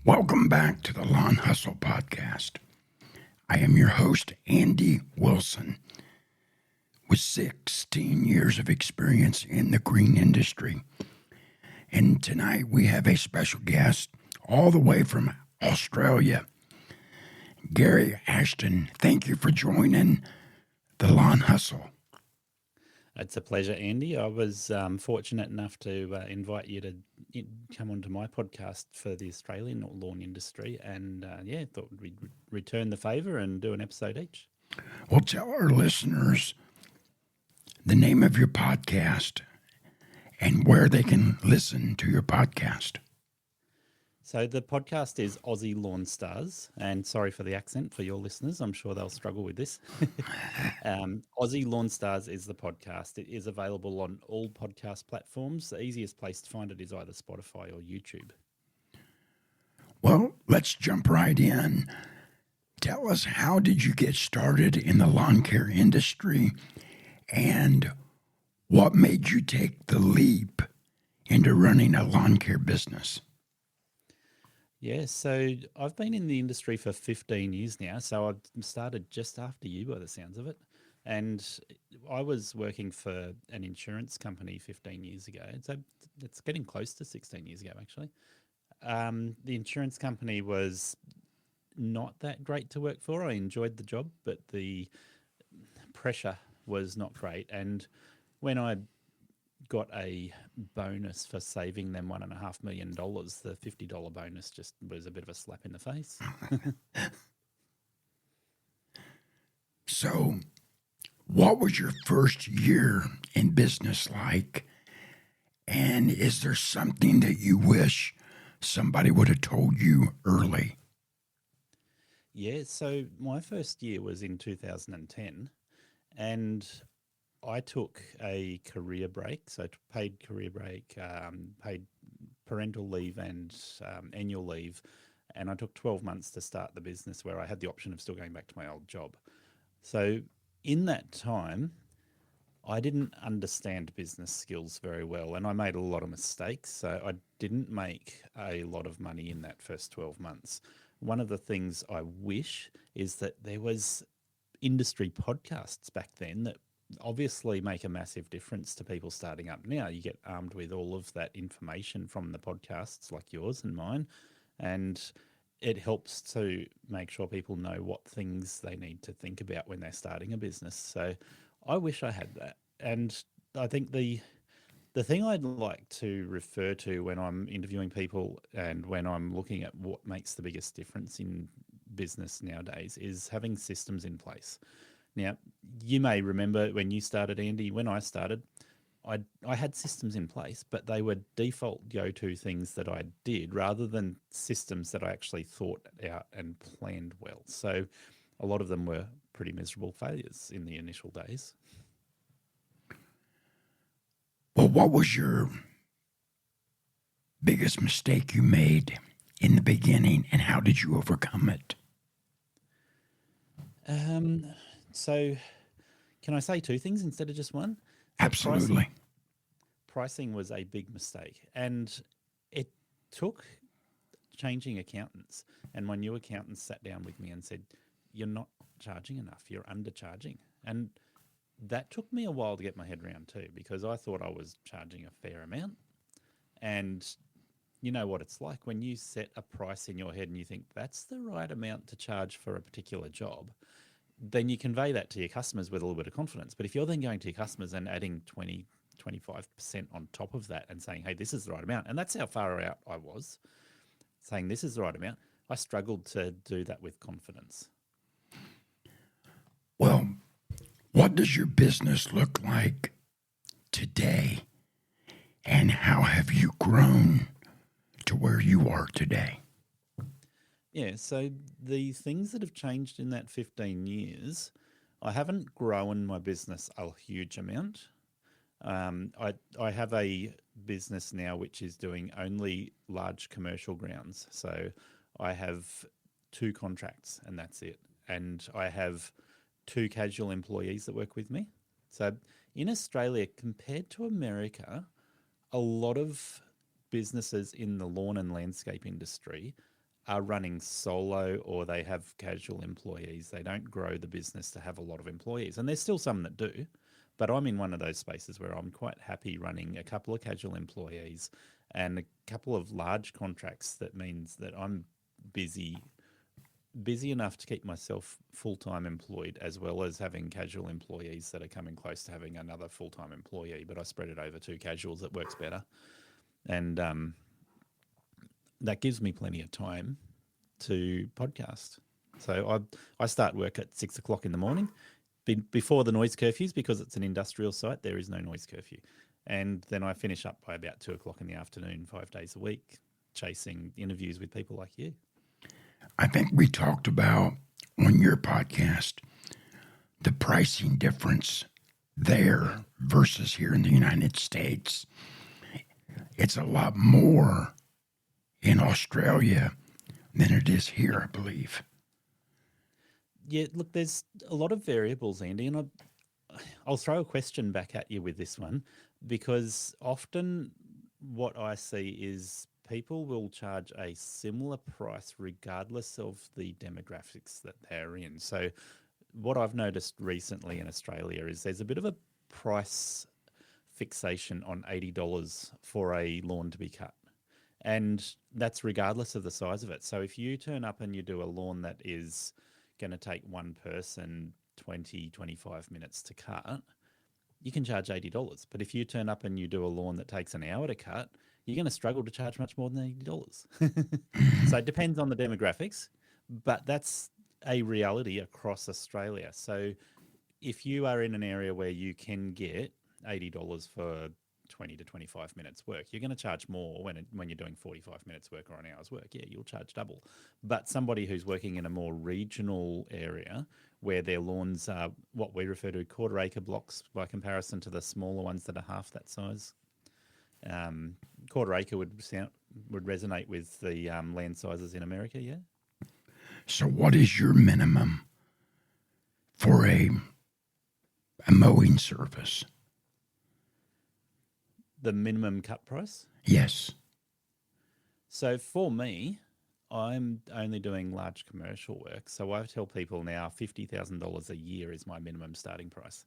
Welcome back to the Lawn Hustle Podcast. I am your host, Andy Wilson, with 16 years of experience in the green industry. And tonight we have a special guest all the way from Australia, Gary Ashton. Thank you for joining the Lawn Hustle. It's a pleasure, Andy. I was fortunate enough to invite you to come onto my podcast for the Australian lawn industry, and thought we'd return the favour and do an episode each. Well, tell our listeners the name of your podcast and where they can listen to your podcast. So the podcast is Aussie Lawn Stars, and sorry for the accent for your listeners. I'm sure they'll struggle with this. Aussie Lawn Stars is the podcast. It is available on all podcast platforms. The easiest place to find it is either Spotify or YouTube. Well, let's jump right in. Tell us, how did you get started in the lawn care industry, and what made you take the leap into running a lawn care business? Yeah, so I've been in the industry for 15 years now. So I started just after you by the sounds of it. And I was working for an insurance company 15 years ago. So it's getting close to 16 years ago, actually. The insurance company was not that great to work for. I enjoyed the job, but the pressure was not great. And when I got a bonus for saving them $1.5 million, the $50 bonus just was a bit of a slap in the face. So, what was your first year in business like? And is there something that you wish somebody would have told you early? Yeah, so my first year was in 2010, and I took a career break, so paid career break, paid parental leave and annual leave, and I took 12 months to start the business where I had the option of still going back to my old job. So in that time, I didn't understand business skills very well, and I made a lot of mistakes. So I didn't make a lot of money in that first 12 months. One of the things I wish is that there was industry podcasts back then that obviously make a massive difference to people starting up now. You get armed with all of that information from the podcasts like yours and mine, and it helps to make sure people know what things they need to think about when they're starting a business. So I wish I had that. And I think the thing I'd like to refer to when I'm interviewing people and when I'm looking at what makes the biggest difference in business nowadays is having systems in place. Now, you may remember when you started, Andy, when I started, I had systems in place, but they were default go-to things that I did rather than systems that I actually thought out and planned well. So a lot of them were pretty miserable failures in the initial days. Well, what was your biggest mistake you made in the beginning, and how did you overcome it? Um, so can I say two things instead of just one? So Absolutely. pricing was a big mistake, and it took changing accountants. And my new accountant sat down with me and said, "You're not charging enough. You're undercharging." And that took me a while to get my head around too, because I thought I was charging a fair amount. And you know what it's like when you set a price in your head and you think that's the right amount to charge for a particular job, then you convey that to your customers with a little bit of confidence. But if you're then going to your customers and adding 25% on top of that and saying, hey, this is the right amount, and that's how far out I was, saying this is the right amount, I struggled to do that with confidence. Well, what does your business look like today, and how have you grown to where you are today? Yeah, so the things that have changed in that 15 years, I haven't grown my business a huge amount. I have a business now which is doing only large commercial grounds. So I have two contracts and that's it. And I have two casual employees that work with me. So in Australia, compared to America, a lot of businesses in the lawn and landscape industry are running solo or they have casual employees. They don't grow the business to have a lot of employees. And there's still some that do, but I'm in one of those spaces where I'm quite happy running a couple of casual employees and a couple of large contracts. That means that I'm busy enough to keep myself full-time employed, as well as having casual employees that are coming close to having another full-time employee, but I spread it over two casuals. That works better. And that gives me plenty of time to podcast. So I start work at 6 o'clock in the morning before the noise curfews, because it's an industrial site. There is no noise curfew. And then I finish up by about 2 o'clock in the afternoon, 5 days a week, chasing interviews with people like you. I think we talked about on your podcast the pricing difference there versus here in the United States. It's a lot more in Australia than it is here, I believe. Yeah, look, there's a lot of variables, Andy, and I'll throw a question back at you with this one, because often what I see is people will charge a similar price regardless of the demographics that they're in. So what I've noticed recently in Australia is there's a bit of a price fixation on $80 for a lawn to be cut. And that's regardless of the size of it. So if you turn up and you do a lawn that is going to take one person 20-25 minutes to cut, you can charge $80. But if you turn up and you do a lawn that takes an hour to cut, you're going to struggle to charge much more than $80. So it depends on the demographics, but that's a reality across Australia. So if you are in an area where you can get $80 for 20 to 25 minutes work, you're going to charge more when you're doing 45 minutes work or an hour's work. Yeah, you'll charge double. But somebody who's working in a more regional area where their lawns are what we refer to quarter acre blocks by comparison to the smaller ones that are half that size. Quarter acre would resonate with the land sizes in America, yeah. So what is your minimum for a mowing service? The minimum cut price? Yes. So for me, I'm only doing large commercial work. So I tell people now $50,000 a year is my minimum starting price.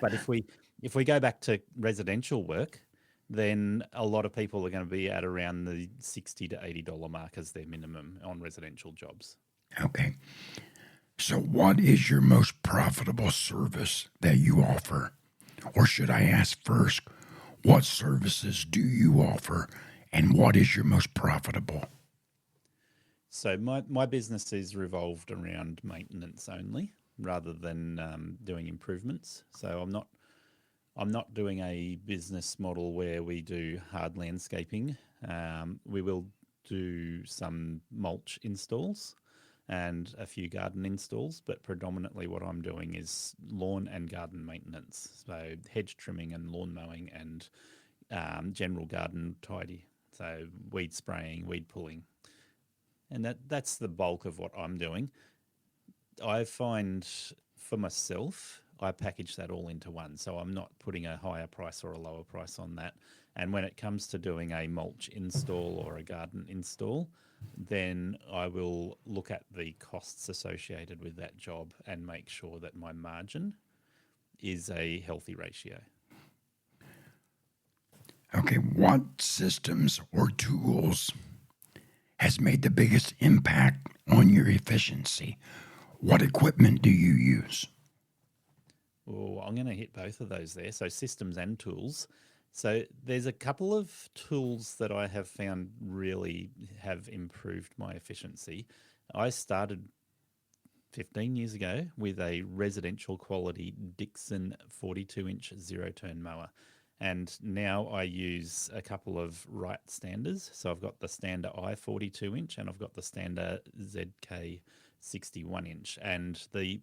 But if we go back to residential work, then a lot of people are going to be at around the $60 to $80 mark as their minimum on residential jobs. Okay. So what is your most profitable service that you offer? Or should I ask first, what services do you offer and what is your most profitable? So my business is revolved around maintenance only rather than doing improvements. So I'm not doing a business model where we do hard landscaping. We will do some mulch installs and a few garden installs, but predominantly what I'm doing is lawn and garden maintenance. So hedge trimming and lawn mowing and general garden tidy. So weed spraying, weed pulling. And that's the bulk of what I'm doing. I find for myself, I package that all into one. So I'm not putting a higher price or a lower price on that. And when it comes to doing a mulch install or a garden install, then I will look at the costs associated with that job and make sure that my margin is a healthy ratio. Okay, what systems or tools has made the biggest impact on your efficiency? What equipment do you use? Oh, I'm going to hit both of those there. So systems and tools. So there's a couple of tools that I have found really have improved my efficiency. I started 15 years ago with a residential quality Dixon 42-inch zero-turn mower. And now I use a couple of Wright standers. So I've got the Stander I 42-inch and I've got the Stander ZK 61-inch. And the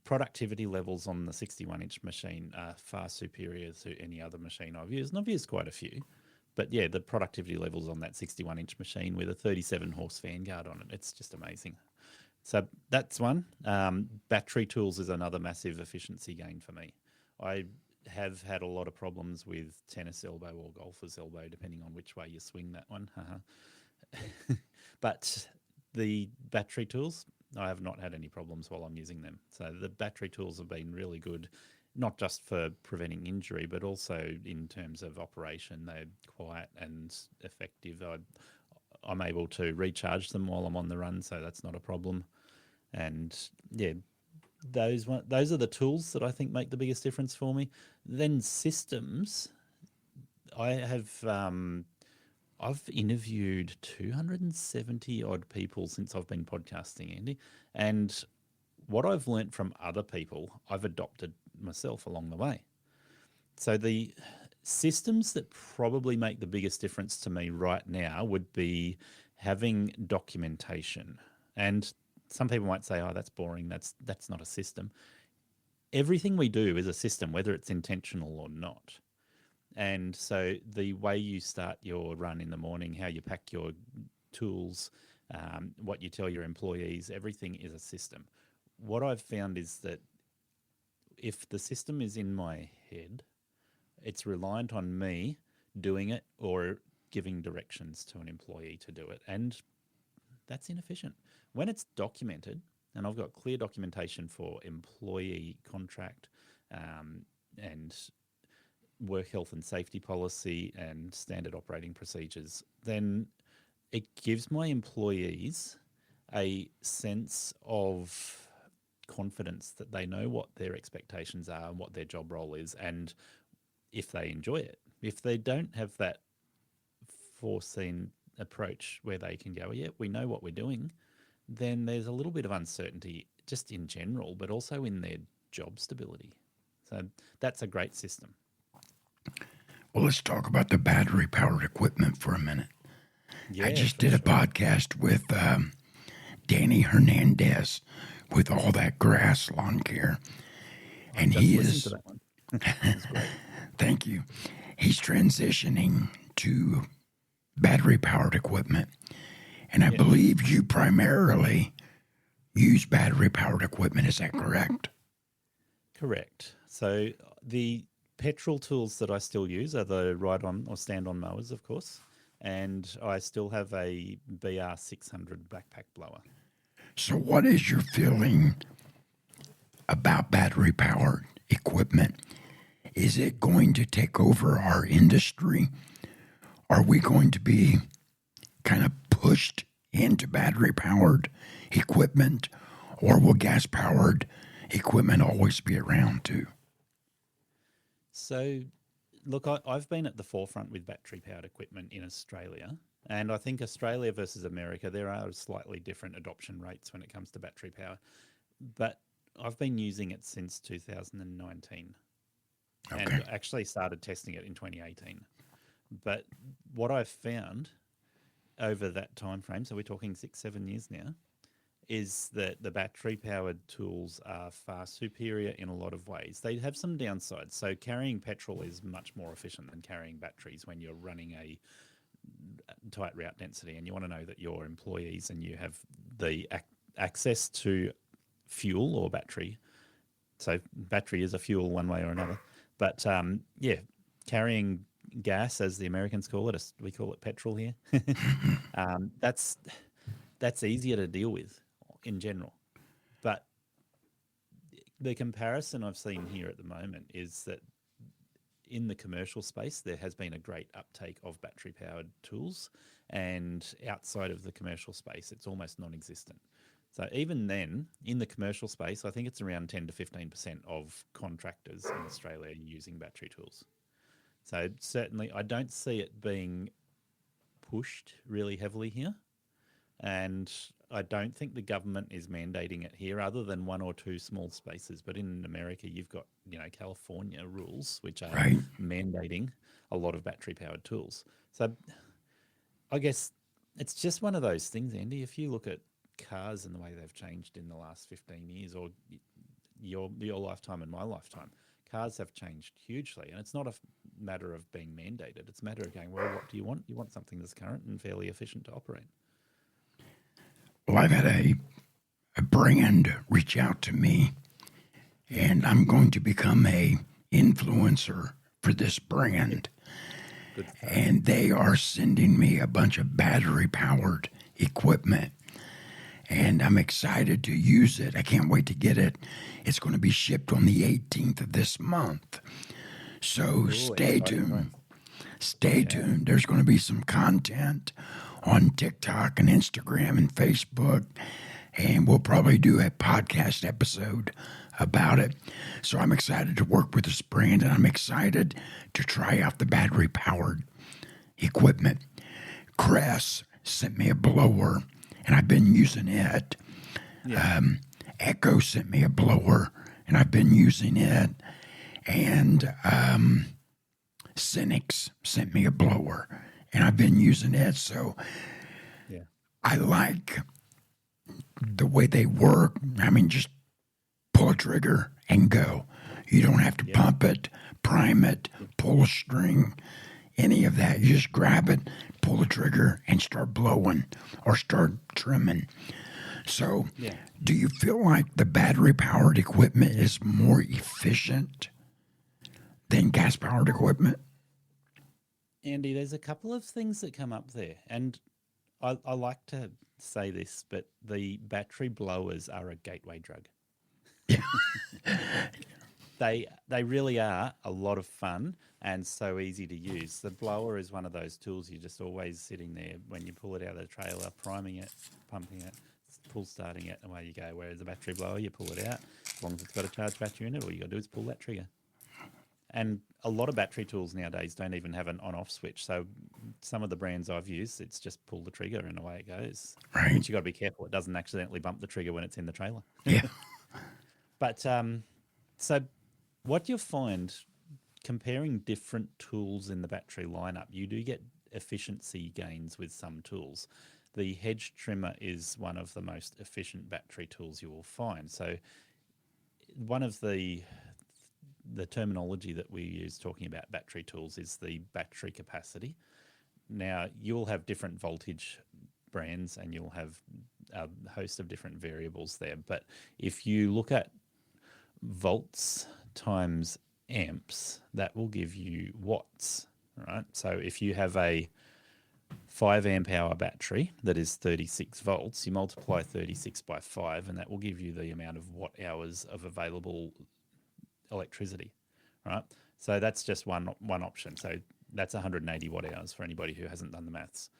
productivity levels on the 61-inch machine are far superior to any other machine I've used. And I've used quite a few. But yeah, the productivity levels on that 61-inch machine with a 37 horse Vanguard on it, it's just amazing. So that's one. Battery tools is another massive efficiency gain for me. I have had a lot of problems with tennis elbow or golfer's elbow, depending on which way you swing that one. But the battery tools, I have not had any problems while I'm using them. So the battery tools have been really good, not just for preventing injury, but also in terms of operation. They're quiet and effective. I'm able to recharge them while I'm on the run, so that's not a problem. And yeah, those are the tools that I think make the biggest difference for me. Then systems, I have I've interviewed 270 odd people since I've been podcasting, Andy, and what I've learnt from other people, I've adopted myself along the way. So the systems that probably make the biggest difference to me right now would be having documentation. And some people might say, "Oh, that's boring. That's not a system." Everything we do is a system, whether it's intentional or not. And so the way you start your run in the morning, how you pack your tools, what you tell your employees, everything is a system. What I've found is that if the system is in my head, it's reliant on me doing it or giving directions to an employee to do it. And that's inefficient. When it's documented, and I've got clear documentation for employee contract and work health and safety policy and standard operating procedures, then it gives my employees a sense of confidence that they know what their expectations are and what their job role is, and if they enjoy it. If they don't have that foreseen approach where they can go, yeah, we know what we're doing, then there's a little bit of uncertainty just in general, but also in their job stability. So that's a great system. Well, let's talk about the battery-powered equipment for a minute. Yeah, I just did a podcast with Danny Hernandez with All That Grass Lawn Care. And he is... to that one. That's great. Thank you. He's transitioning to battery-powered equipment. And I believe you primarily use battery-powered equipment. Is that correct? Correct. So the petrol tools that I still use are the ride-on or stand-on mowers, of course. And I still have a BR600 backpack blower. So what is your feeling about battery-powered equipment? Is it going to take over our industry? Are we going to be kind of pushed into battery-powered equipment, or will gas-powered equipment always be around too? So, look, I've been at the forefront with battery-powered equipment in Australia, and I think Australia versus America, there are slightly different adoption rates when it comes to battery power, but I've been using it since 2019 and actually started testing it in 2018. But what I've found over that time frame, so we're talking 6-7 years now, is that the battery-powered tools are far superior in a lot of ways. They have some downsides. So carrying petrol is much more efficient than carrying batteries when you're running a tight route density, and you want to know that your employees and you have the access to fuel or battery. So battery is a fuel one way or another. But carrying gas, as the Americans call it, we call it petrol here. That's easier to deal with in general. But the comparison I've seen here at the moment is that in the commercial space, there has been a great uptake of battery-powered tools, and outside of the commercial space, it's almost non-existent. So even then, in the commercial space, I think it's around 10 to 15% of contractors in Australia using battery tools. So certainly, I don't see it being pushed really heavily here, and I don't think the government is mandating it here, other than one or two small spaces. But in America, you've got California rules which are mandating a lot of battery-powered tools. So I guess it's just one of those things, Andy. If you look at cars and the way they've changed in the last 15 years, or your lifetime and my lifetime, cars have changed hugely. And it's not a matter of being mandated. It's a matter of going, well, what do you want? You want something that's current and fairly efficient to operate. Well, I've had a brand reach out to me, and I'm going to become a influencer for this brand. And they are sending me a bunch of battery-powered equipment. And I'm excited to use it. I can't wait to get it. It's going to be shipped on the 18th of this month. So Ooh, stay exciting tuned. times. Stay tuned. There's going to be some content on TikTok and Instagram and Facebook. And we'll probably do a podcast episode about it. So I'm excited to work with this brand, and I'm excited to try out the battery-powered equipment. Cress sent me a blower, and I've been using it. Yeah. Echo sent me a blower, and I've been using it. And Cynics sent me a blower, and I've been using it. So Yeah. I like the way they work. I mean, just pull a trigger and go. You don't have to pump it, prime it, pull a string, any of that. You just grab it, pull the trigger, and start blowing or start trimming. So, do you feel like the battery-powered equipment is more efficient than gas-powered equipment? Andy, there's a couple of things that come up there. And I like to say this, but the battery blowers are a gateway drug. Yeah. They really are a lot of fun and so easy to use. The blower is one of those tools you're just always sitting there when you pull it out of the trailer, priming it, pumping it, pull starting it, away you go. Whereas a battery blower, you pull it out, as long as it's got a charged battery in it, all you got to do is pull that trigger. And a lot of battery tools nowadays don't even have an on-off switch. So some of the brands I've used, it's just pull the trigger and away it goes. Right. But you got to be careful it doesn't accidentally bump the trigger when it's in the trailer. Yeah. But so what you'll find comparing different tools in the battery lineup, you do get efficiency gains with some tools. The hedge trimmer is one of the most efficient battery tools you will find. So one of the terminology that we use talking about battery tools is the battery capacity. Now, you'll have different voltage brands and you'll have a host of different variables there. But if you look at volts times amps, that will give you watts, right? So if you have a 5 amp hour battery that is 36 volts, you multiply 36 by 5, and that will give you the amount of watt hours of available electricity, right? So that's just one option. So that's 180 watt hours for anybody who hasn't done the maths.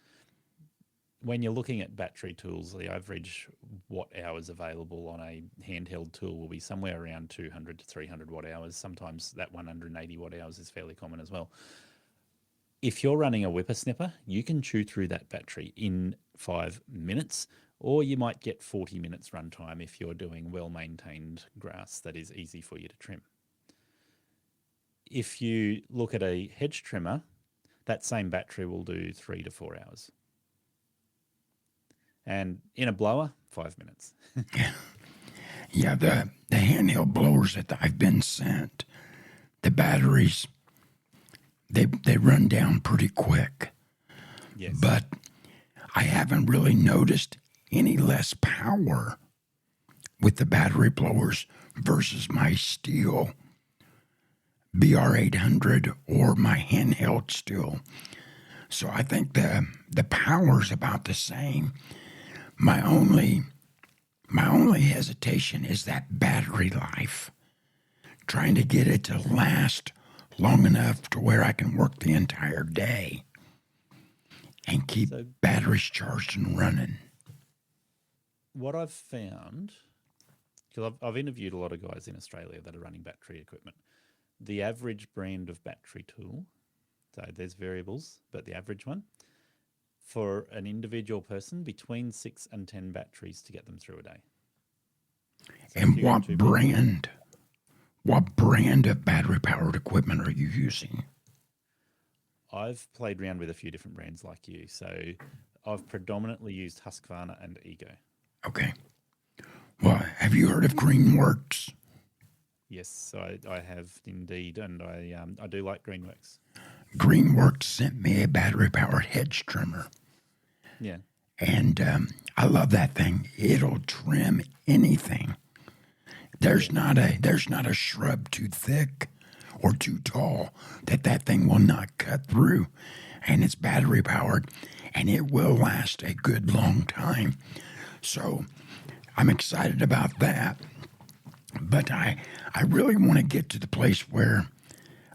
When you're looking at battery tools, the average watt hours available on a handheld tool will be somewhere around 200 to 300 watt hours. Sometimes that 180 watt hours is fairly common as well. If you're running a whippersnipper, you can chew through that battery in 5 minutes, or you might get 40 minutes runtime if you're doing well-maintained grass that is easy for you to trim. If you look at a hedge trimmer, that same battery will do 3 to 4 hours. And in a blower, 5 minutes. Yeah, the handheld blowers that I've been sent, the batteries, they run down pretty quick. Yes. But I haven't really noticed any less power with the battery blowers versus my steel BR800 or my handheld still. So I think the power's about the same. My only hesitation is that battery life. Trying to get it to last long enough to where I can work the entire day and keep batteries charged and running. What I've found, because I've interviewed a lot of guys in Australia that are running battery equipment, the average brand of battery tool, so there's variables, but the average one, for an individual person, between 6 and 10 batteries to get them through a day. So and what brand of battery-powered equipment are you using? I've played around with a few different brands like you. So I've predominantly used Husqvarna and Ego. Okay. Well, have you heard of Greenworks? Yes, I have indeed, and I do like Greenworks. Greenworks sent me a battery-powered hedge trimmer. Yeah. And I love that thing. It'll trim anything. There's not a shrub too thick or too tall that thing will not cut through. And it's battery-powered. and it will last a good long time. So I'm excited about that. But I really want to get to the place where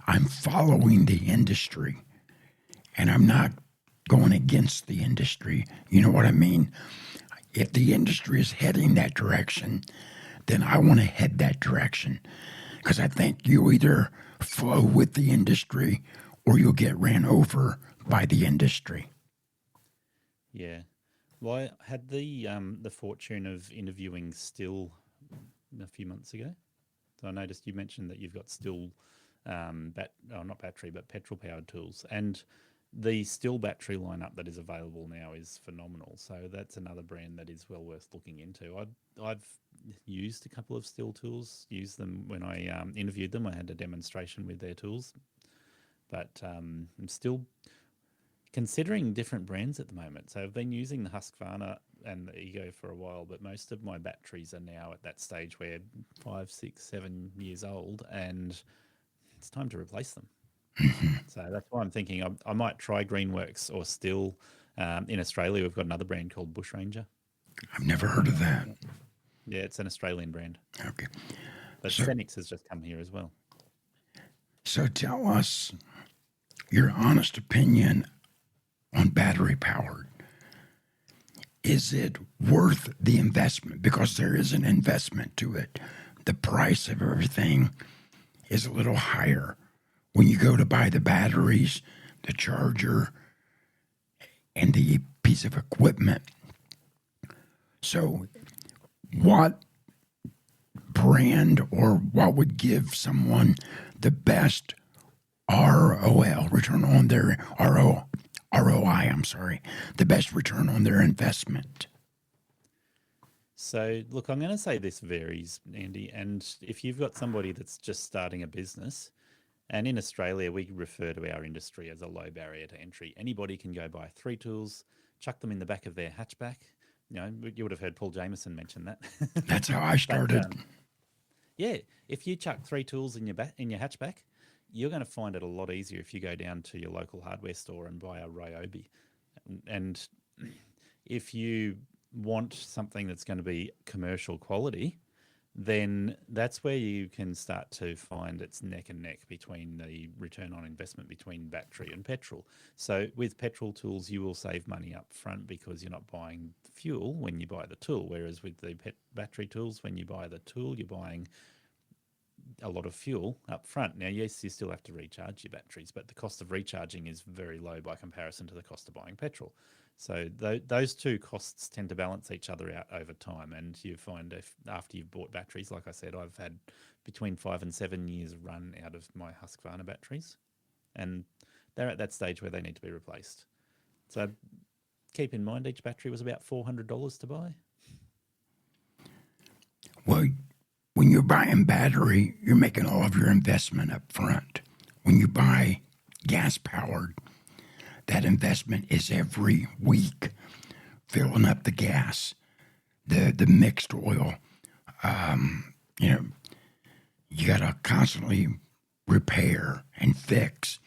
I'm following the industry and I'm not going against the industry. You know what I mean? If the industry is heading that direction, then I want to head that direction. Because I think you either flow with the industry or you'll get ran over by the industry. Yeah. Well, I had the fortune of interviewing Still a few months ago. So I noticed you mentioned that you've got Still, not battery, but petrol-powered tools. And the Still battery lineup that is available now is phenomenal. So that's another brand that is well worth looking into. I've used a couple of Still tools, used them when I interviewed them. I had a demonstration with their tools. But I'm still considering different brands at the moment. So I've been using the Husqvarna and the Ego for a while, but most of my batteries are now at that stage where 5, 6, 7 years old, and it's time to replace them. So that's why I'm thinking I might try Greenworks or Still. In Australia, we've got another brand called Bushranger. I've never heard of that. Yeah, it's an Australian brand. Okay. But Fenix has just come here as well. So tell us your honest opinion on battery powered. Is it worth the investment? Because there is an investment to it. The price of everything is a little higher when you go to buy the batteries, the charger, and the piece of equipment. So what brand or what would give someone the best ROI, return on their ROI, the best return on their investment? So, look, I'm going to say this varies, Andy. And if you've got somebody that's just starting a business, and in Australia, we refer to our industry as a low barrier to entry. Anybody can go buy 3 tools, chuck them in the back of their hatchback. You know, you would have heard Paul Jameson mention that. That's how I started. But, yeah, if you chuck 3 tools in your hatchback, you're going to find it a lot easier if you go down to your local hardware store and buy a Ryobi. And if you want something that's going to be commercial quality, then that's where you can start to find it's neck and neck between the return on investment between battery and petrol. So with petrol tools, you will save money up front because you're not buying fuel when you buy the tool. Whereas with the battery tools, when you buy the tool, you're buying a lot of fuel up front. Now, yes, you still have to recharge your batteries, but the cost of recharging is very low by comparison to the cost of buying petrol. So those two costs tend to balance each other out over time. And you find if after you've bought batteries, like I said, I've had between 5 and 7 years run out of my Husqvarna batteries, and they're at that stage where they need to be replaced. So keep in mind, each battery was about $400 to buy. Well, when you're buying battery, you're making all of your investment up front. When you buy gas-powered, that investment is every week, filling up the gas, the mixed oil. You got to constantly repair and fix.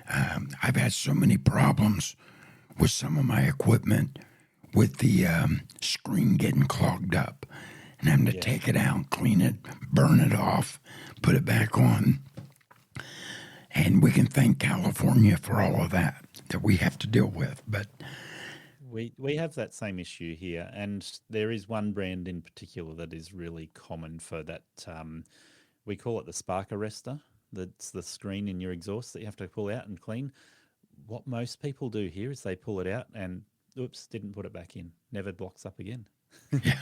I've had so many problems with some of my equipment with the screen getting clogged up and having to take it out, clean it, burn it off, put it back on. And we can thank California for all of that we have to deal with. But we have that same issue here, and there is one brand in particular that is really common for that. We call it the spark arrestor. That's the screen in your exhaust that you have to pull out and clean. What most people do here is they pull it out and, oops, didn't put it back in. Never blocks up again. Yeah.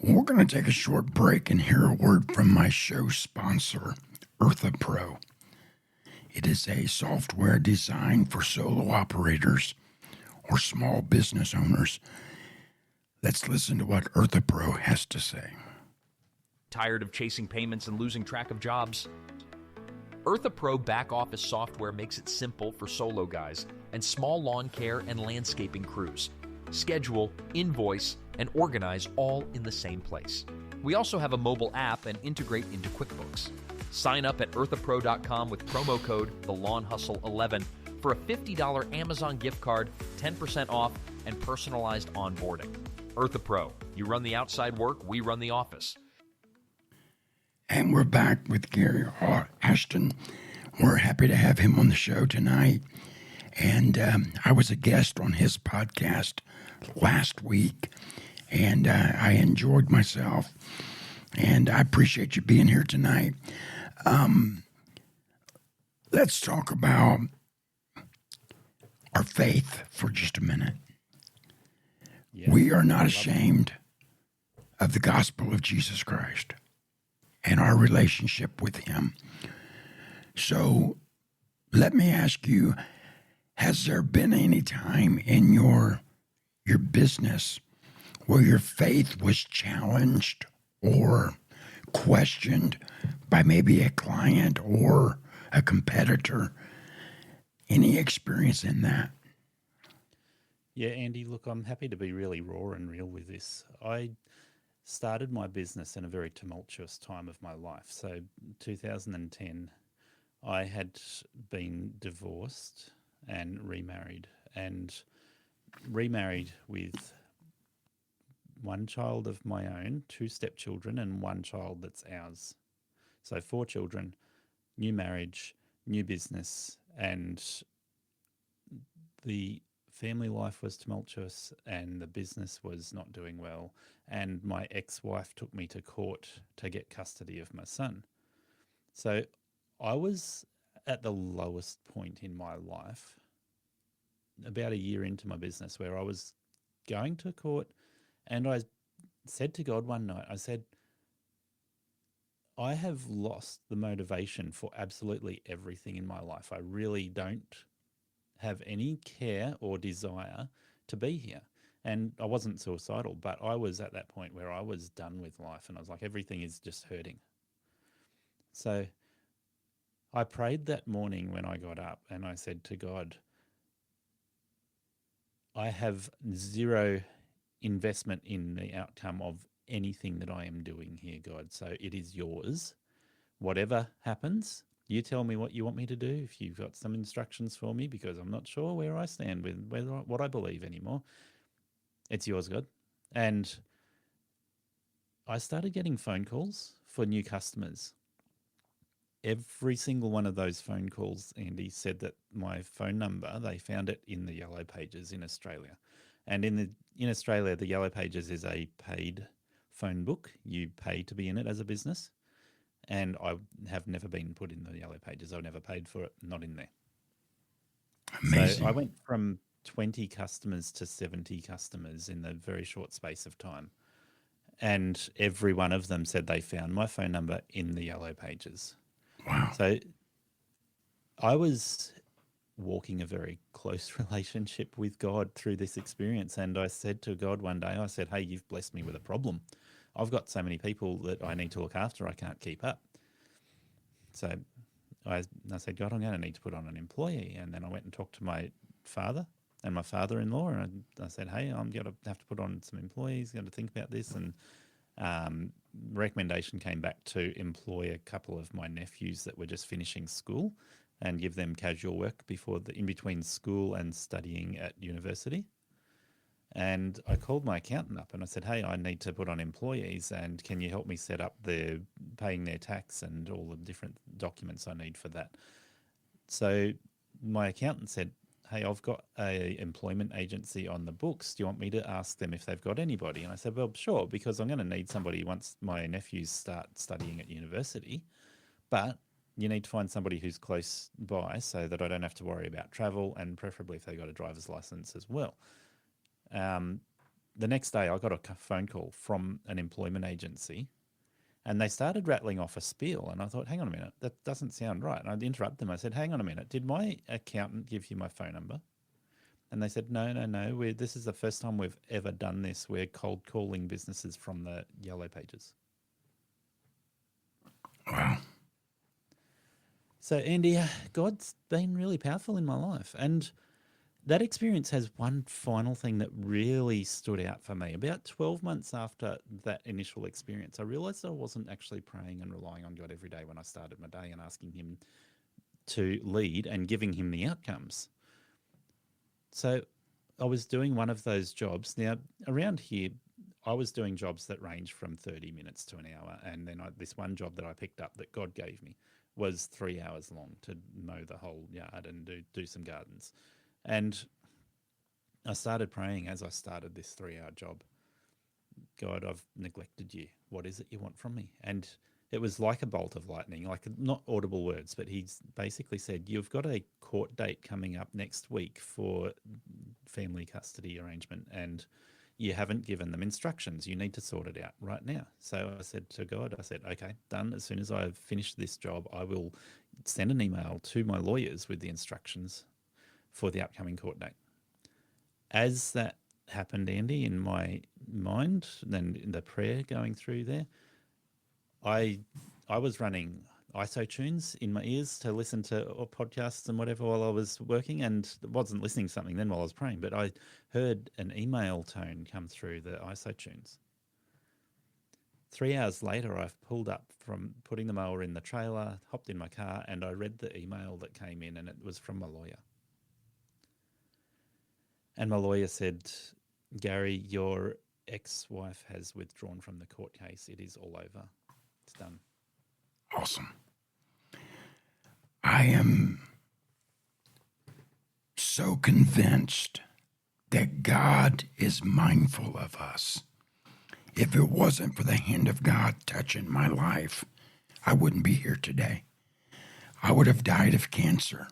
We're going to take a short break and hear a word from my show sponsor, EarthaPro. It is a software designed for solo operators or small business owners. Let's listen to what EarthaPro has to say. Tired of chasing payments and losing track of jobs? EarthaPro back office software makes it simple for solo guys and small lawn care and landscaping crews. Schedule, invoice, and organize all in the same place. We also have a mobile app and integrate into QuickBooks. Sign up at earthapro.com with promo code TheLawnHustle11 for a $50 Amazon gift card, 10% off, and personalized onboarding. Eartha Pro. You run the outside work, we run the office. And we're back with Gary Ashton. We're happy to have him on the show tonight. And I was a guest on his podcast last week, and I enjoyed myself. And I appreciate you being here tonight. Let's talk about our faith for just a minute. Yeah. We are not ashamed of the gospel of Jesus Christ and our relationship with him. So let me ask you, has there been any time in your business where your faith was challenged or questioned by maybe a client or a competitor? Any experience in that? Yeah, Andy, look, I'm happy to be really raw and real with this. I started my business in a very tumultuous time of my life. So 2010, I had been divorced and remarried with one child of my own, 2 stepchildren, and 1 child that's ours. So 4 children, new marriage, new business, and the family life was tumultuous and the business was not doing well. And my ex-wife took me to court to get custody of my son. So I was at the lowest point in my life about a year into my business where I was going to court, and I said to God one night, I said, I have lost the motivation for absolutely everything in my life. I really don't have any care or desire to be here. And I wasn't suicidal, but I was at that point where I was done with life, and I was like, everything is just hurting. So I prayed that morning when I got up, and I said to God, I have zero investment in the outcome of anything that I am doing here, God. So it is yours. Whatever happens, you tell me what you want me to do. If you've got some instructions for me, because I'm not sure where I stand with what I believe anymore, it's yours, God. And I started getting phone calls for new customers. Every single one of those phone calls, Andy, said that my phone number, they found it in the Yellow Pages in Australia. And in Australia, the Yellow Pages is a paid phone book. You pay to be in it as a business. And I have never been put in the Yellow Pages. I've never paid for it, not in there. Amazing. So I went from 20 customers to 70 customers in a very short space of time. And every one of them said they found my phone number in the Yellow Pages. Wow. So I was walking a very close relationship with God through this experience. And I said to God one day, I said, hey, you've blessed me with a problem. I've got so many people that I need to look after, I can't keep up. So I said, God, I'm going to need to put on an employee. And then I went and talked to my father and my father-in-law, and I said, hey, I'm going to have to put on some employees, going to think about this. And recommendation came back to employ a couple of my nephews that were just finishing school and give them casual work in between school and studying at university. And I called my accountant up and I said, hey, I need to put on employees, and can you help me set up paying their tax and all the different documents I need for that? So my accountant said, hey, I've got a employment agency on the books. Do you want me to ask them if they've got anybody? And I said, well, sure, because I'm going to need somebody once my nephews start studying at university. But you need to find somebody who's close by so that I don't have to worry about travel, and preferably if they got a driver's license as well. The next day I got a phone call from an employment agency, and they started rattling off a spiel, and I thought, hang on a minute, that doesn't sound right. And I'd interrupt them. I said, hang on a minute, did my accountant give you my phone number? And they said, no, this is the first time we've ever done this. We're cold calling businesses from the Yellow Pages. Wow. So, Andy, God's been really powerful in my life. And that experience has one final thing that really stood out for me. About 12 months after that initial experience, I realized I wasn't actually praying and relying on God every day when I started my day and asking him to lead and giving him the outcomes. So I was doing one of those jobs. Now, around here, I was doing jobs that range from 30 minutes to an hour. And then this one job that I picked up that God gave me was 3 hours long to mow the whole yard and do some gardens. And I started praying as I started this 3 hour job. God, I've neglected you. What is it you want from me? And it was like a bolt of lightning, like not audible words, but he's basically said, you've got a court date coming up next week for family custody arrangement, and you haven't given them instructions. You need to sort it out right now. So I said to God, I said, okay, done. As soon as I've finished this job, I will send an email to my lawyers with the instructions for the upcoming court date. As that happened, Andy, in my mind, then in the prayer going through there, I was running ISO tunes in my ears to listen to podcasts and whatever while I was working, and wasn't listening to something then while I was praying, but I heard an email tone come through the ISO tunes. 3 hours later, I've pulled up from putting the mower in the trailer, hopped in my car, and I read the email that came in, and it was from my lawyer. And my lawyer said, Gary, your ex-wife has withdrawn from the court case. It is all over. It's done. Awesome. I am so convinced that God is mindful of us. If it wasn't for the hand of God touching my life, I wouldn't be here today. I would have died of cancer.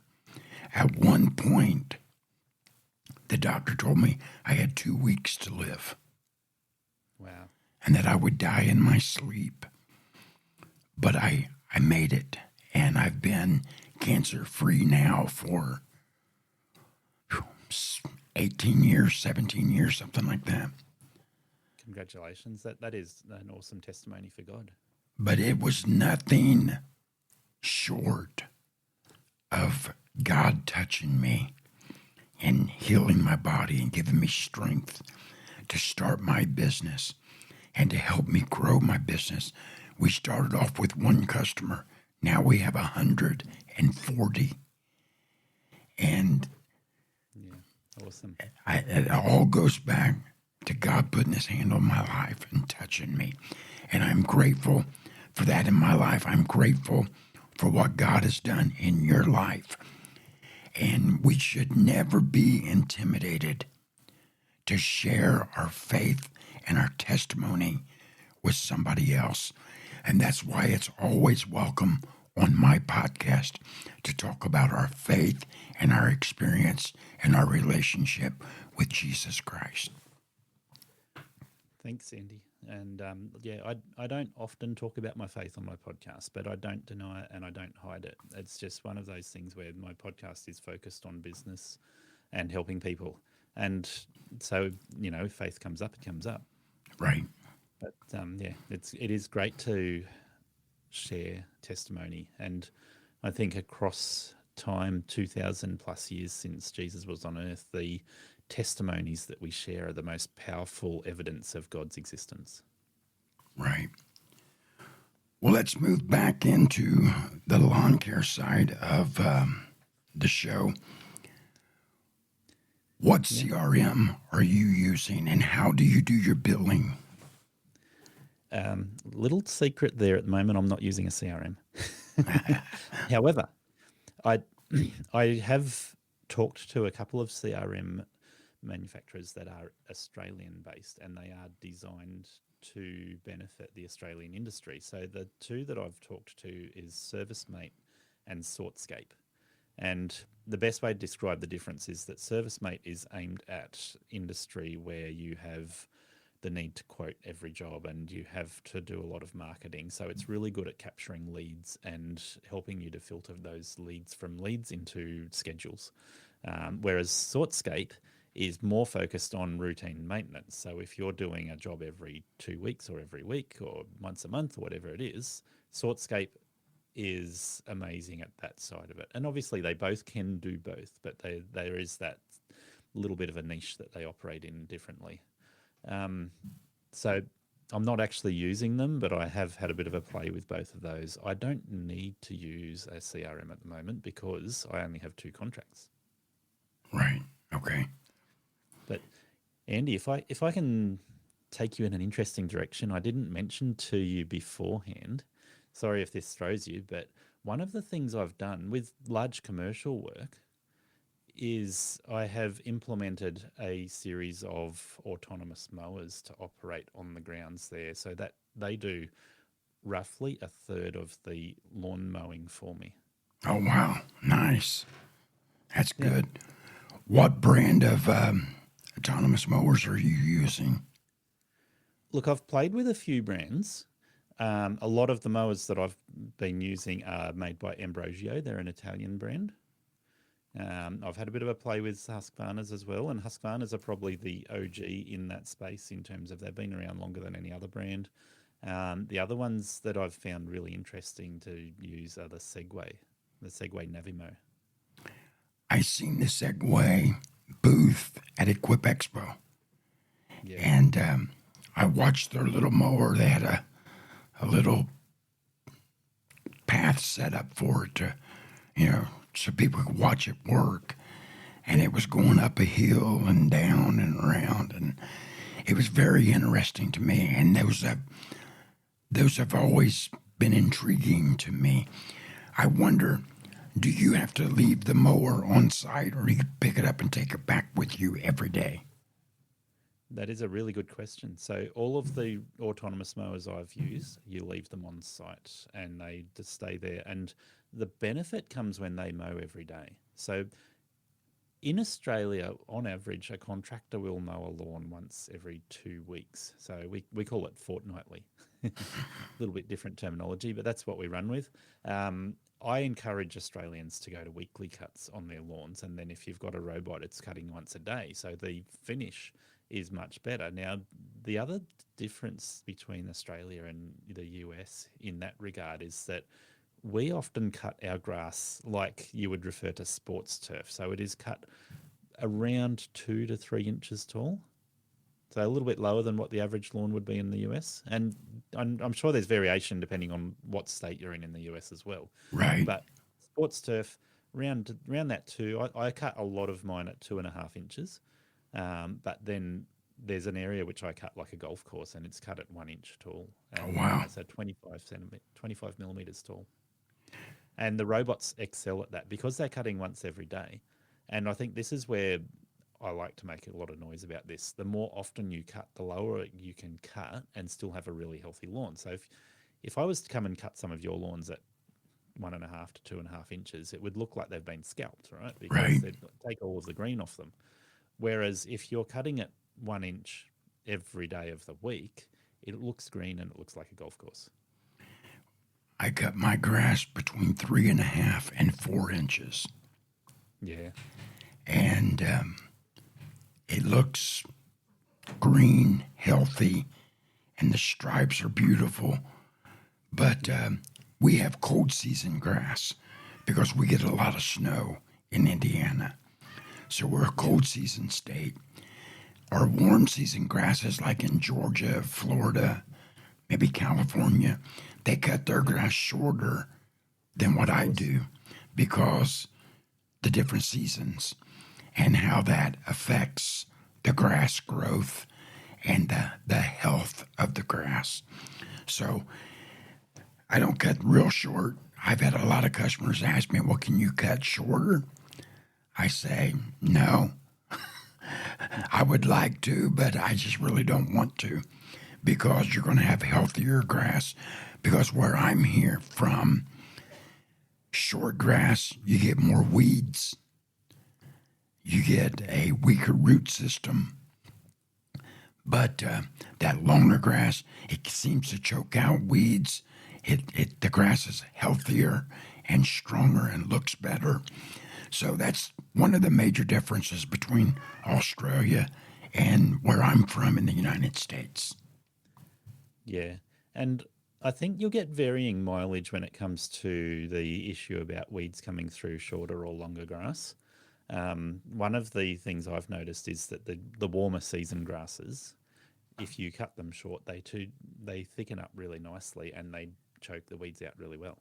At one point, the doctor told me I had 2 weeks to live. Wow. And that I would die in my sleep. But I made it, and I've been cancer-free now for 18 years, 17 years, something like that. Congratulations. That is an awesome testimony for God. But it was nothing short of God touching me and healing my body and giving me strength to start my business and to help me grow my business. We started off with one customer. Now we have 140. And yeah, awesome. It all goes back to God putting his hand on my life and touching me. And I'm grateful for that in my life. I'm grateful for what God has done in your life. And we should never be intimidated to share our faith and our testimony with somebody else. And that's why it's always welcome on my podcast to talk about our faith and our experience and our relationship with Jesus Christ. Thanks, Andy. And I don't often talk about my faith on my podcast, but I don't deny it and I don't hide it. It's just one of those things where my podcast is focused on business and helping people. And so, if faith comes up, it comes up. Right. But it is great to share testimony. And I think across time, 2,000 plus years since Jesus was on earth, the testimonies that we share are the most powerful evidence of God's existence. Right. Well, let's move back into the lawn care side of the show. What CRM are you using and how do you do your billing? Little secret there at the moment, I'm not using a CRM. However, I have talked to a couple of CRM manufacturers that are Australian based, and they are designed to benefit the Australian industry. So the two that I've talked to is ServiceMate and Sortscape. And the best way to describe the difference is that ServiceMate is aimed at industry where you have the need to quote every job and you have to do a lot of marketing. So it's really good at capturing leads and helping you to filter those leads from leads into schedules. Whereas Sortscape is more focused on routine maintenance. So if you're doing a job every 2 weeks or every week or once a month or whatever it is, Sortscape is amazing at that side of it. And obviously they both can do both, but there is that little bit of a niche that they operate in differently. So I'm not actually using them, but I have had a bit of a play with both of those. I don't need to use a CRM at the moment because I only have 2 contracts. Right. Okay. But Andy, if I can take you in an interesting direction, I didn't mention to you beforehand. Sorry if this throws you, but one of the things I've done with large commercial work is I have implemented a series of autonomous mowers to operate on the grounds there, so that they do roughly a third of the lawn mowing for me. Oh, wow. Nice. That's Yeah. good. What brand of autonomous mowers are you using? Look, I've played with a few brands. A lot of the mowers that I've been using are made by Ambrosio. They're an Italian brand. I've had a bit of a play with Husqvarna's as well, and Husqvarna's are probably the OG in that space in terms of they've been around longer than any other brand. The other ones that I've found really interesting to use are the Segway Navimo. I seen the Segway booth at Equip Expo, Yeah, and I watched their little mower. They had a little path set up for it to, so people could watch it work. And it was going up a hill and down and around, and it was very interesting to me. And those have always been intriguing to me. I wonder, do you have to leave the mower on site, or do you pick it up and take it back with you every day? that is a really good question. So all of the autonomous mowers I've used, you leave them on site and they just stay there. And the benefit comes when they mow every day. So in Australia, on average, a contractor will mow a lawn once every 2 weeks. So we call it fortnightly. A little bit different terminology, but that's what we run with. I encourage Australians to go to weekly cuts on their lawns. And then if you've got a robot, it's cutting once a day. So the finish is much better. Now, the other difference between Australia and the US in that regard is that we often cut our grass like you would refer to sports turf. So it is cut around 2 to 3 inches tall. So a little bit lower than what the average lawn would be in the US. And I'm sure there's variation depending on what state you're in the US as well. Right. But sports turf, around that 2, I cut a lot of mine at 2.5 inches. But then there's an area which I cut like a golf course and it's cut at 1 inch tall. And, Oh, wow. so 25 millimeters tall. And the robots excel at that because they're cutting once every day. And I think this is where I like to make a lot of noise about this. The more often you cut, the lower you can cut and still have a really healthy lawn. So if I was to come and cut some of your lawns at 1.5 to 2.5 inches, it would look like they've been scalped, right? Because Right. they'd take all of the green off them. Whereas if you're cutting at 1 inch every day of the week, it looks green and it looks like a golf course. I cut my grass between 3.5 and 4 inches, Yeah. and it looks green, healthy, and the stripes are beautiful. But we have cold season grass because we get a lot of snow in Indiana. So we're a cold season state. Our warm season grasses, like in Georgia, Florida, maybe California, they cut their grass shorter than what I do because the different seasons and how that affects the grass growth and the health of the grass. So I don't cut real short. I've had a lot of customers ask me, well, can you cut shorter? I say, no. I would like to, but I just really don't want to because you're going to have healthier grass. Because where I'm here from, short grass, you get more weeds. You get a weaker root system. But that longer grass, it seems to choke out weeds. The grass is healthier and stronger and looks better. So that's one of the major differences between Australia and where I'm from in the United States. Yeah. And I think you'll get varying mileage when it comes to the issue about weeds coming through shorter or longer grass. One of the things I've noticed is that the warmer season grasses, if you cut them short, they thicken up really nicely and they choke the weeds out really well.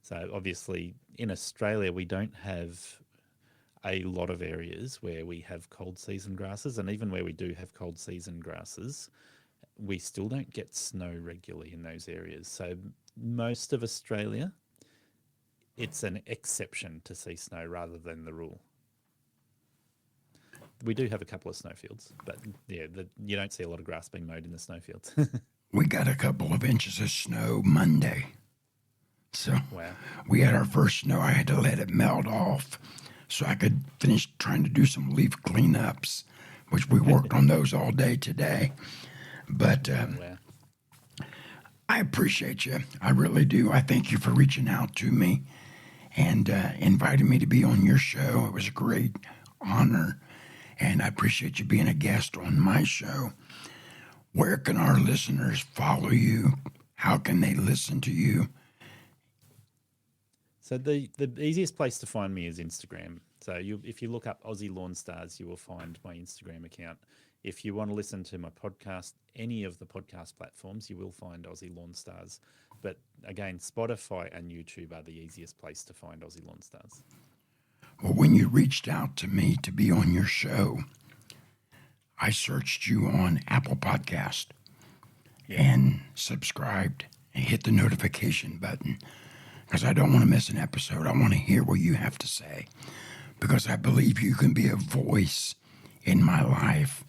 So obviously in Australia we don't have a lot of areas where we have cold season grasses, and even where we do have cold season grasses, we still don't get snow regularly in those areas. So most of Australia, it's an exception to see snow rather than the rule. We do have a couple of snowfields, but yeah, you don't see a lot of grass being mowed in the snowfields. We got a couple of inches of snow Monday. So Wow. we had our first snow. I had to let it melt off so I could finish trying to do some leaf cleanups, which we worked on those all day today. But Wow. I appreciate you. I really do. I thank you for reaching out to me and inviting me to be on your show. It was a great honor, and I appreciate you being a guest on my show. Where can our listeners follow you? How can they listen to you? So the easiest place to find me is Instagram. So if you look up Aussie Lawn Stars, you will find my Instagram account. If you want to listen to my podcast, any of the podcast platforms, you will find Aussie Lawn Stars. But again, Spotify and YouTube are the easiest place to find Aussie Lawn Stars. Well, when you reached out to me to be on your show, I searched you on Apple Podcast and subscribed and hit the notification button because I don't want to miss an episode. I want to hear what you have to say because I believe you can be a voice in my life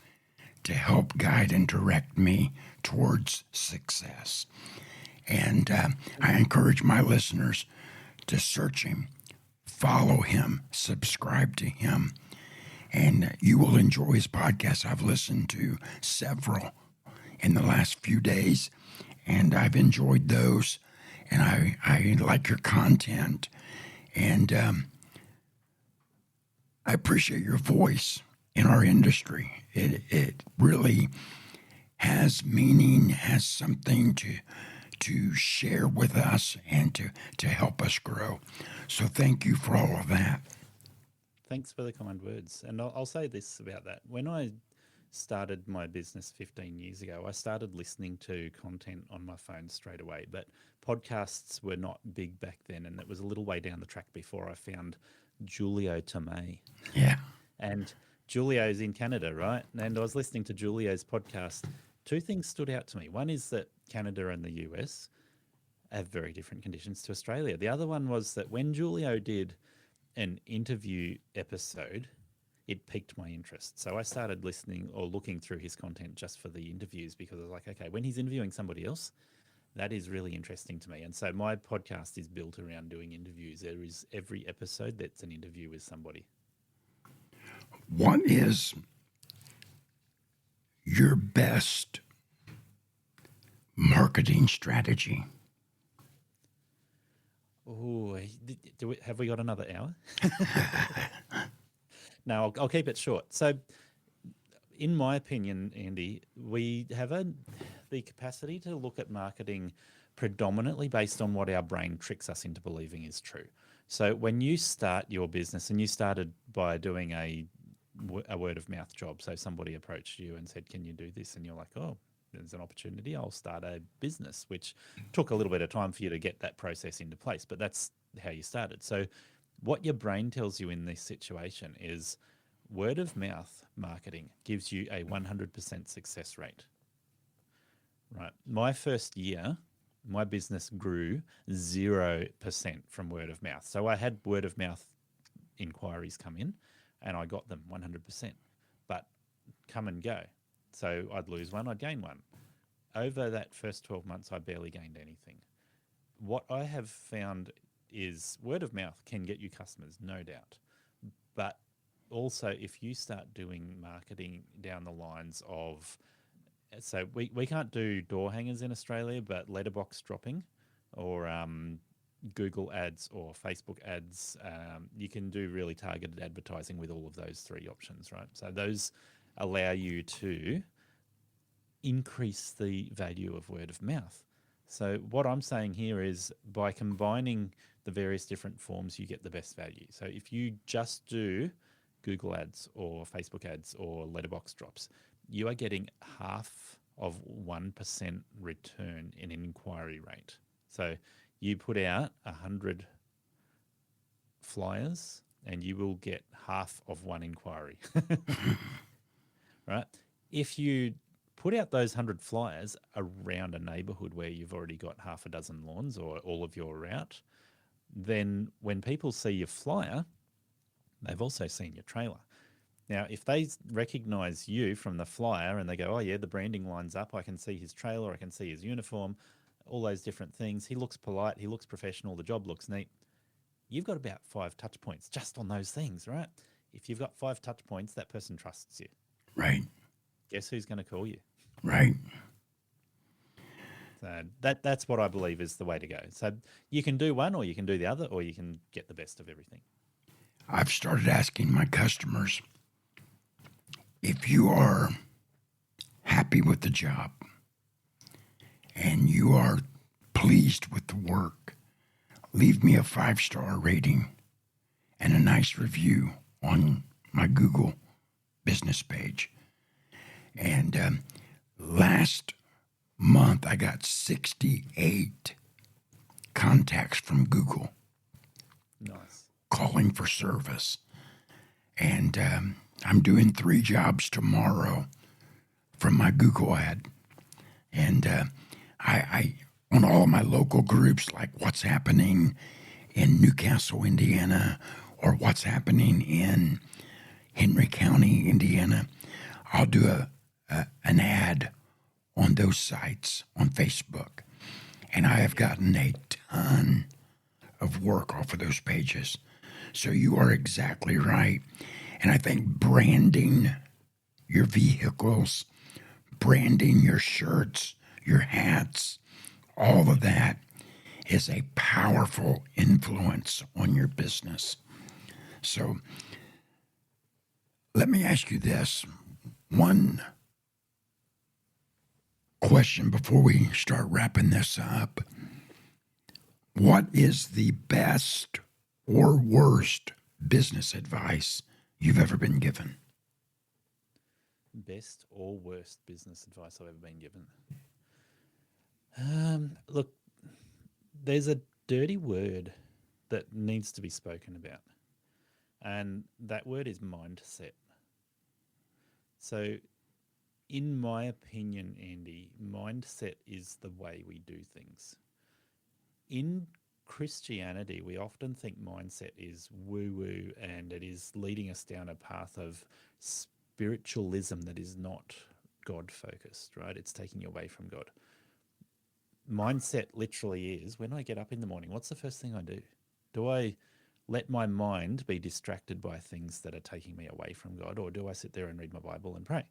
to help guide and direct me towards success. And I encourage my listeners to search him, follow him, subscribe to him, and you will enjoy his podcast. I've listened to several in the last few days, and I've enjoyed those, and I like your content, and I appreciate your voice in our industry. It really has meaning, has something to share with us and to help us grow. So thank you for all of that. Thanks for the kind words. And I'll say this about that. When I started my business 15 years ago, I started listening to content on my phone straight away. But podcasts were not big back then, and it was a little way down the track before I found Julio Tomei. Yeah. And Julio's in Canada, right? And I was listening to Julio's podcast. Two things stood out to me. One is that Canada and the US have very different conditions to Australia. The other one was that when Julio did an interview episode, it piqued my interest. So I started listening or looking through his content just for the interviews because I was like, okay, when he's interviewing somebody else, that is really interesting to me. And so my podcast is built around doing interviews. There is every episode that's an interview with somebody. What is your best marketing strategy? Oh, have we got another hour? No, I'll keep it short. So, in my opinion, Andy, we have the capacity to look at marketing predominantly based on what our brain tricks us into believing is true. So, when you start your business, and you started by doing a word of mouth job, so somebody approached you and said, "Can you do this?" And you're like, "Oh, there's an opportunity. I'll start a business," which took a little bit of time for you to get that process into place, but that's how you started. So what your brain tells you in this situation is word of mouth marketing gives you a 100% success rate. Right. My first year, my business grew 0% from word of mouth. So I had word of mouth inquiries come in and I got them 100%, but come and go. So I'd lose one, I'd gain one. Over that first 12 months, I barely gained anything. What I have found is word of mouth can get you customers, no doubt. But also, if you start doing marketing down the lines of, so we can't do door hangers in Australia, but letterbox dropping or Google ads or Facebook ads, you can do really targeted advertising with all of those three options, right? So those allow you to increase the value of word of mouth. So what I'm saying here is by combining the various different forms, you get the best value. So if you just do Google ads or Facebook ads or letterbox drops, you are getting half of 1% return in an inquiry rate. So you put out 100 flyers and you will get half of one inquiry. Right? If you put out those 100 flyers around a neighborhood where you've already got half a dozen lawns or all of your route, then when people see your flyer, they've also seen your trailer. Now, if they recognize you from the flyer and they go, oh, yeah, the branding lines up, I can see his trailer, I can see his uniform, all those different things. He looks polite, he looks professional, the job looks neat. You've got about 5 touch points just on those things, right? If you've got 5 touch points, that person trusts you. Right. Guess who's going to call you? Right. So that's what I believe is the way to go. So you can do one or you can do the other or you can get the best of everything. I've started asking my customers, if you are happy with the job and you are pleased with the work, leave me a 5-star rating and a nice review on my Google business page. And last month, I got 68 contacts from Google. Nice. Calling for service. And I'm doing 3 jobs tomorrow from my Google ad. And I on all of my local groups, like what's happening in Newcastle, Indiana, or what's happening in Henry County, Indiana, I'll do an ad on those sites on Facebook. And I have gotten a ton of work off of those pages. So you are exactly right. And I think branding your vehicles, branding your shirts, your hats, all of that is a powerful influence on your business. So let me ask you this. One question before we start wrapping this up. What is the best or worst business advice you've ever been given? Best or worst business advice I've ever been given? Look, there's a dirty word that needs to be spoken about, and that word is mindset. So, in my opinion, Andy, mindset is the way we do things. In Christianity, we often think mindset is woo-woo and it is leading us down a path of spiritualism that is not God-focused, right? It's taking you away from God. Mindset literally is, when I get up in the morning, what's the first thing I do? Do I let my mind be distracted by things that are taking me away from God, or do I sit there and read my Bible and pray,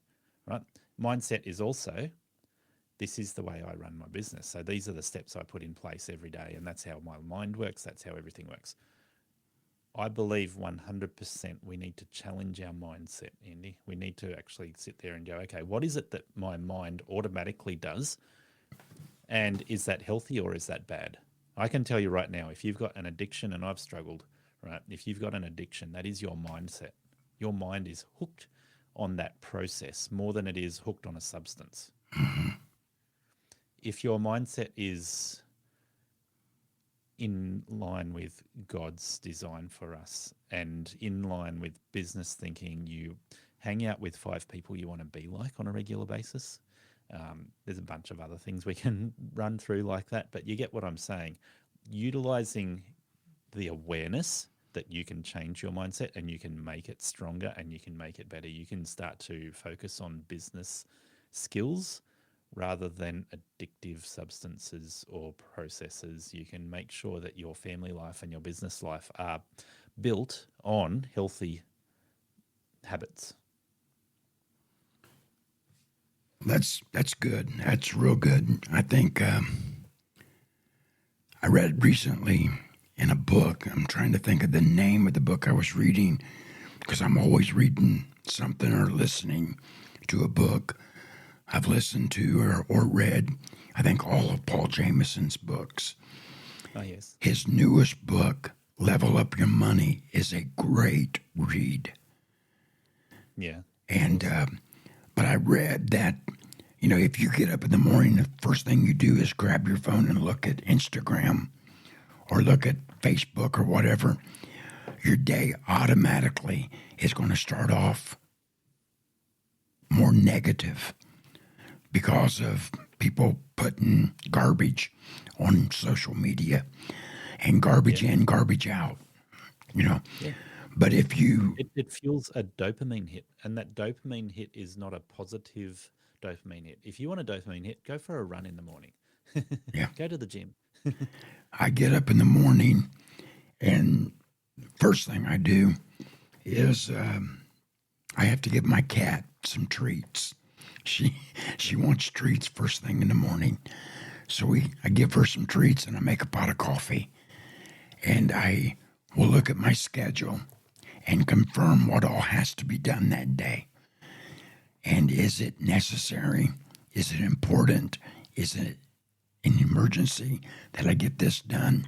right? Mindset is also, this is the way I run my business. So these are the steps I put in place every day, and that's how my mind works. That's how everything works. I believe 100% we need to challenge our mindset, Andy. We need to actually sit there and go, okay, what is it that my mind automatically does? And is that healthy or is that bad? I can tell you right now, if you've got an addiction, and I've struggled, right? If you've got an addiction, that is your mindset. Your mind is hooked on that process more than it is hooked on a substance. If your mindset is in line with God's design for us and in line with business thinking, you hang out with 5 people you want to be like on a regular basis. There's a bunch of other things we can run through like that, but you get what I'm saying. Utilizing the awareness that you can change your mindset and you can make it stronger and you can make it better. You can start to focus on business skills rather than addictive substances or processes. You can make sure that your family life and your business life are built on healthy habits. That's good. That's real good. I think I read recently in a book, I'm trying to think of the name of the book I was reading because I'm always reading something or listening to a book. I've listened to or read, I think, all of Paul Jameson's books. Oh, yes. His newest book, Level Up Your Money, is a great read. Yeah. And, but I read that, if you get up in the morning, the first thing you do is grab your phone and look at Instagram or look at Facebook or whatever, your day automatically is going to start off more negative because of people putting garbage on social media and garbage in, garbage out, Yeah. But if you, It fuels a dopamine hit, and that dopamine hit is not a positive dopamine hit. If you want a dopamine hit, go for a run in the morning. yeah, Go to the gym. I get up in the morning and first thing I do is I have to give my cat some treats. She wants treats first thing in the morning. So I give her some treats and I make a pot of coffee. And I will look at my schedule and confirm what all has to be done that day. And is it necessary? Is it important? Is it an emergency that I get this done?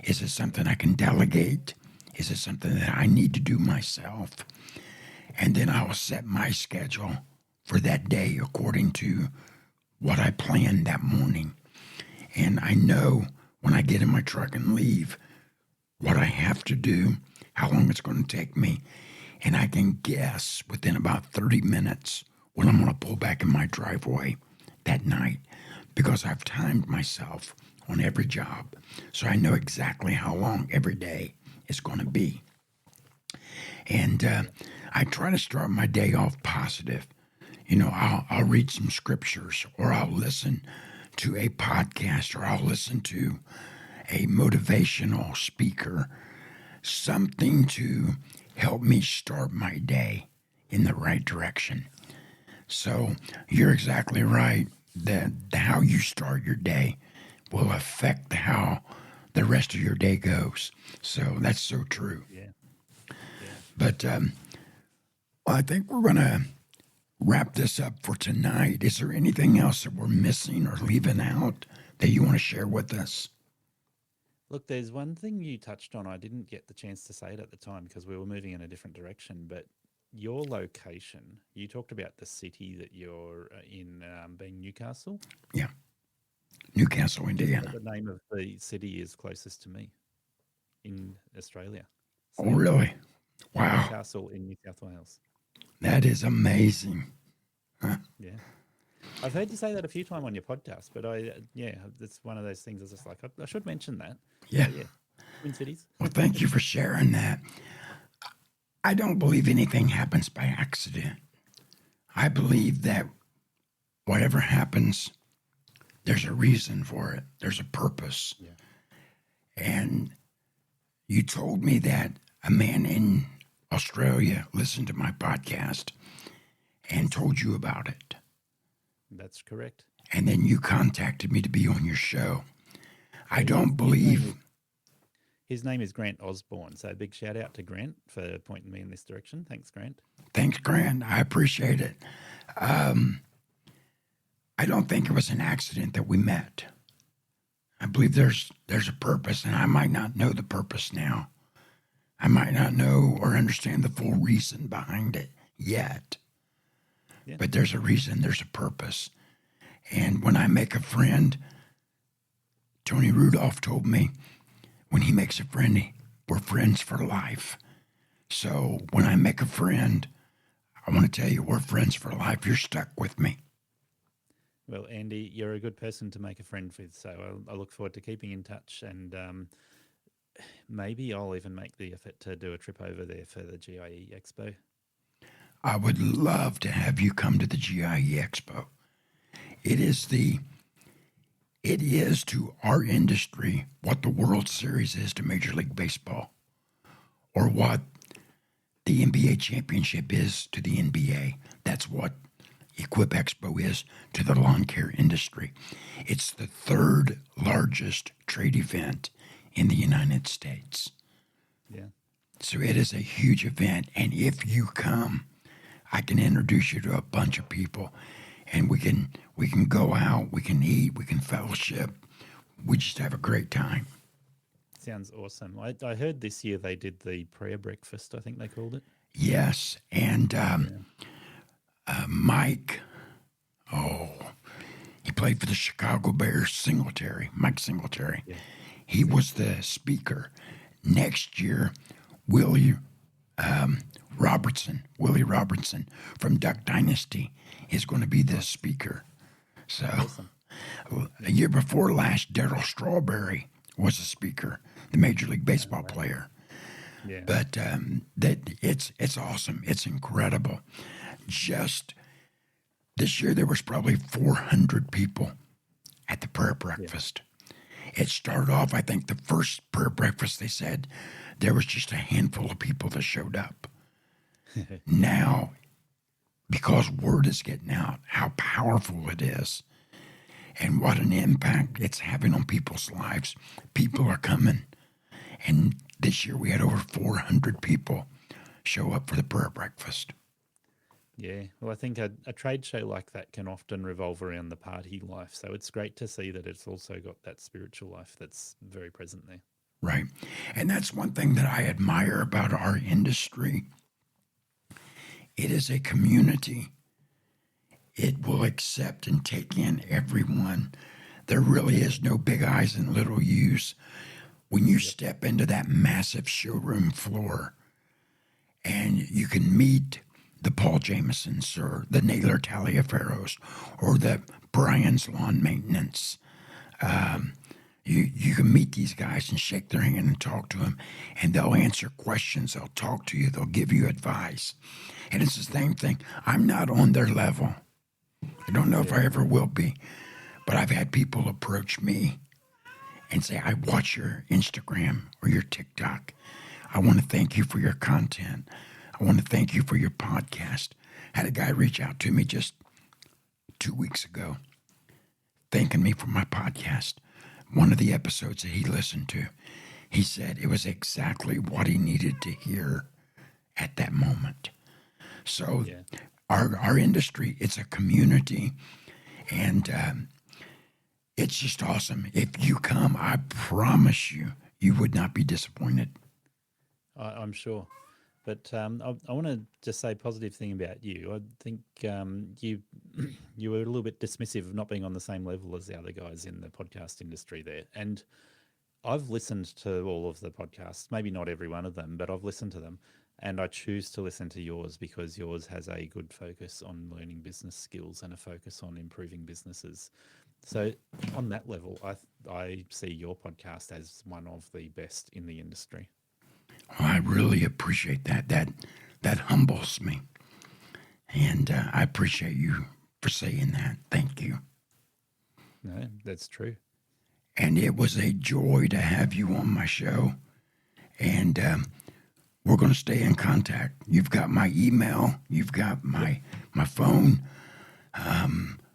Is it something I can delegate? Is it something that I need to do myself? And then I will set my schedule for that day according to what I planned that morning. And I know when I get in my truck and leave what I have to do, how long it's going to take me, and I can guess within about 30 minutes when I'm going to pull back in my driveway that night because I've timed myself on every job. So I know exactly how long every day is going to be. And I try to start my day off positive. I'll read some scriptures or I'll listen to a podcast or I'll listen to a motivational speaker, something to help me start my day in the right direction. So you're exactly right that how you start your day will affect how the rest of your day goes. So that's so true. Yeah. But I think we're going to wrap this up for tonight. Is there anything else that we're missing or leaving out that you want to share with us? Look, there's one thing you touched on. I didn't get the chance to say it at the time because we were moving in a different direction. But your location, you talked about the city that you're in being Newcastle. Yeah. Newcastle, Indiana. The name of the city is closest to me in Australia. Oh, really? Wow. Newcastle in New South Wales. That is amazing. Huh? Yeah. I've heard you say that a few times on your podcast, but it's one of those things I was just like, I should mention that. Yeah. Yeah. Twin Cities. Well, thank you for sharing that. I don't believe anything happens by accident. I believe that whatever happens, there's a reason for it. There's a purpose. Yeah. And you told me that a man in Australia listened to my podcast and told you about it. That's correct. And then you contacted me to be on your show. I don't believe... His name is Grant Osborne. So a big shout out to Grant for pointing me in this direction. Thanks, Grant. Thanks, Grant. I appreciate it. I don't think it was an accident that we met. I believe there's a purpose, and I might not know the purpose now. I might not know or understand the full reason behind it yet. Yeah. But there's a reason, there's a purpose. And when I make a friend, Tony Rudolph told me, when he makes a friend, we're friends for life. So when I make a friend, I want to tell you, we're friends for life. You're stuck with me. Well, Andy, you're a good person to make a friend with, so I look forward to keeping in touch, and maybe I'll even make the effort to do a trip over there for the GIE Expo. I would love to have you come to the GIE Expo. It is to our industry what the World Series is to Major League Baseball, or what the NBA championship is to the NBA. That's what Equip Expo is to the lawn care industry. It's the third largest trade event in the United States. Yeah. So it is a huge event. And if you come, I can introduce you to a bunch of people, and we can go out, we can eat, we can fellowship. We just have a great time. Sounds awesome. I heard this year they did the prayer breakfast, I think they called it. Yes, and Mike, Oh, he played for the Chicago Bears, Singletary, Mike Singletary. Yeah. He was the speaker. Next year, Willie Robertson from Duck Dynasty is going to be the speaker. So, Awesome. a year before last, Darryl Strawberry was a speaker, the Major League Baseball player. Yeah. But it's awesome. It's incredible. Just this year, there was probably 400 people at the prayer breakfast. It started off, I think, the first prayer breakfast, they said there was just a handful of people that showed up. Now, because word is getting out, how powerful it is, and what an impact it's having on people's lives. People are coming. And this year we had over 400 people show up for the prayer breakfast. Yeah, well, I think a trade show like that can often revolve around the party life. So it's great to see that it's also got that spiritual life that's very present there. Right. And that's one thing that I admire about our industry. It is a community. It will accept and take in everyone. There really is no big I's and little U's. When you step into that massive showroom floor and you can meet the Paul Jamesons or the Naylor Taliaferros or the Brian's Lawn Maintenance, you can meet these guys and shake their hand and talk to them, and they'll answer questions. They'll talk to you. They'll give you advice. And it's the same thing. I'm not on their level. I don't know if I ever will be, but I've had people approach me and say, I watch your Instagram or your TikTok. I want to thank you for your content. I want to thank you for your podcast. I had a guy reach out to me just 2 weeks ago, thanking me for my podcast. One of the episodes that he listened to, he said it was exactly what he needed to hear at that moment. So our industry, it's a community, and it's just awesome. If you come, I promise you, you would not be disappointed. I'm sure. But I want to just say a positive thing about you. I think you were a little bit dismissive of not being on the same level as the other guys in the podcast industry there. And I've listened to all of the podcasts, maybe not every one of them, but I've listened to them. And I choose to listen to yours because yours has a good focus on learning business skills and a focus on improving businesses. So on that level, I see your podcast as one of the best in the industry. Well, I really appreciate that. That humbles me. And I appreciate you for saying that. Thank you. No, that's true. And it was a joy to have you on my show. And we're going to stay in contact. You've got my email. You've got my phone.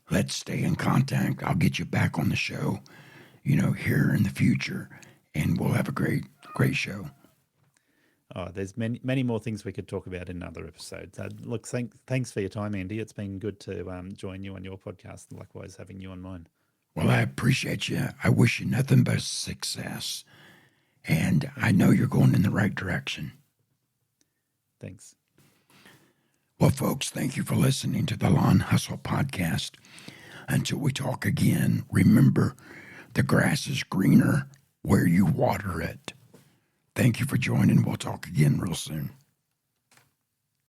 Let's stay in contact. I'll get you back on the show, here in the future. And we'll have a great show. Oh, there's many more things we could talk about in other episodes. Look, thanks for your time, Andy. It's been good to join you on your podcast, and likewise having you on mine. Well, I appreciate you. I wish you nothing but success. And I know you're going in the right direction. Thanks. Well, folks, thank you for listening to the Lawn Hustle Podcast. Until we talk again, remember, the grass is greener where you water it. Thank you for joining. We'll talk again real soon.